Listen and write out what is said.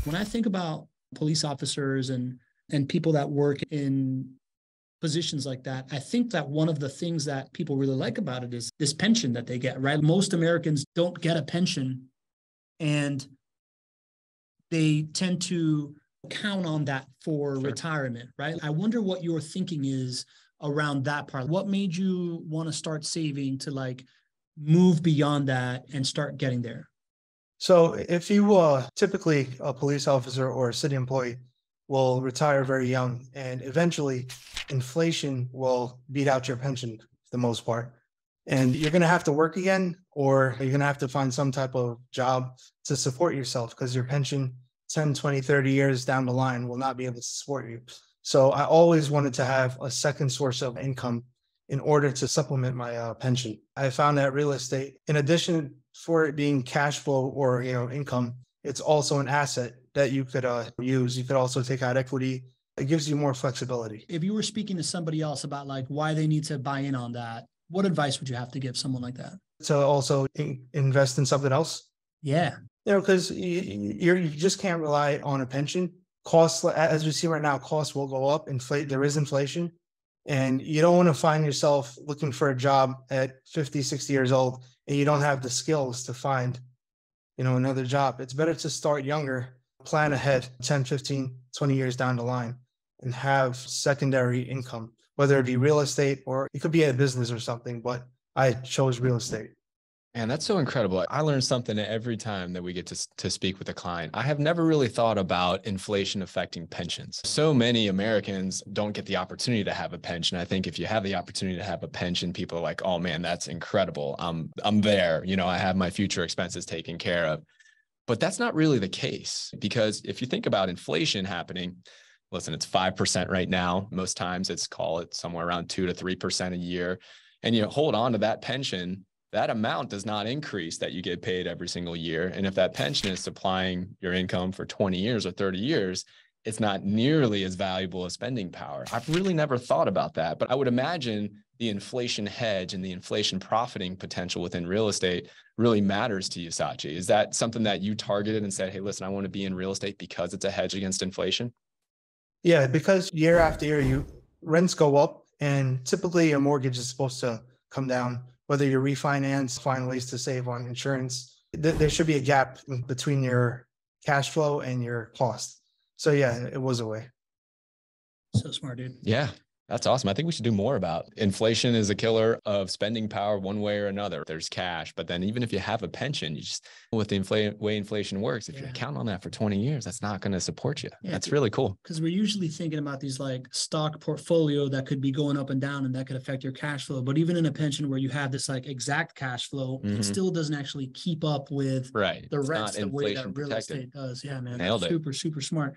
When I think about police officers and people that work in positions like that, I think that one of the things that people really like about it is this pension that they get, right? Most Americans don't get a pension, and they tend to count on that for retirement, right? I wonder what your thinking is around that part. What made you want to start saving to like move beyond that and start getting there? So if you typically a police officer or a city employee will retire very young, and eventually inflation will beat out your pension for the most part. And you're going to have to work again, or you're going to have to find some type of job to support yourself, because your pension 10, 20, 30 years down the line will not be able to support you. So I always wanted to have a second source of income in order to supplement my pension. I found that real estate, in addition for it being cash flow or income, it's also an asset that you could use. You could also take out equity. It gives you more flexibility. If you were speaking to somebody else about like why they need to buy in on that, what advice would you have to give someone like that? To also invest in something else. Yeah. Because you just can't rely on a pension. Costs, as we see right now, costs will go up. There is inflation. And you don't want to find yourself looking for a job at 50, 60 years old, and you don't have the skills to find, another job. It's better to start younger, plan ahead 10, 15, 20 years down the line, and have secondary income, whether it be real estate or it could be a business or something, but I chose real estate. Man, that's so incredible. I learn something every time that we get to speak with a client. I have never really thought about inflation affecting pensions. So many Americans don't get the opportunity to have a pension. I think if you have the opportunity to have a pension, people are like, oh man, that's incredible. I'm there. I have my future expenses taken care of. But that's not really the case, because if you think about inflation happening, listen, it's 5% right now. Most times call it somewhere around 2 to 3% a year. And you hold on to that pension, that amount does not increase that you get paid every single year. And if that pension is supplying your income for 20 years or 30 years, it's not nearly as valuable as spending power. I've really never thought about that, but I would imagine the inflation hedge and the inflation profiting potential within real estate really matters to you, Sachi. Is that something that you targeted and said, hey, listen, I want to be in real estate because it's a hedge against inflation? Yeah, because year after year, rents go up, and typically a mortgage is supposed to come down. Whether you refinance, find ways to save on insurance, there should be a gap between your cash flow and your cost. So yeah, it was a way. So smart, dude. Yeah, that's awesome. I think we should do more about inflation is a killer of spending power one way or another. There's cash, but then even if you have a pension, you just, with the way inflation works, if you count on that for 20 years, that's not going to support you. Yeah, that's really cool. Because we're usually thinking about these like stock portfolio that could be going up and down and that could affect your cash flow. But even in a pension where you have this like exact cash flow, it still doesn't actually keep up with the rents the way that real estate does. Yeah, man. Nailed it. Super, super smart.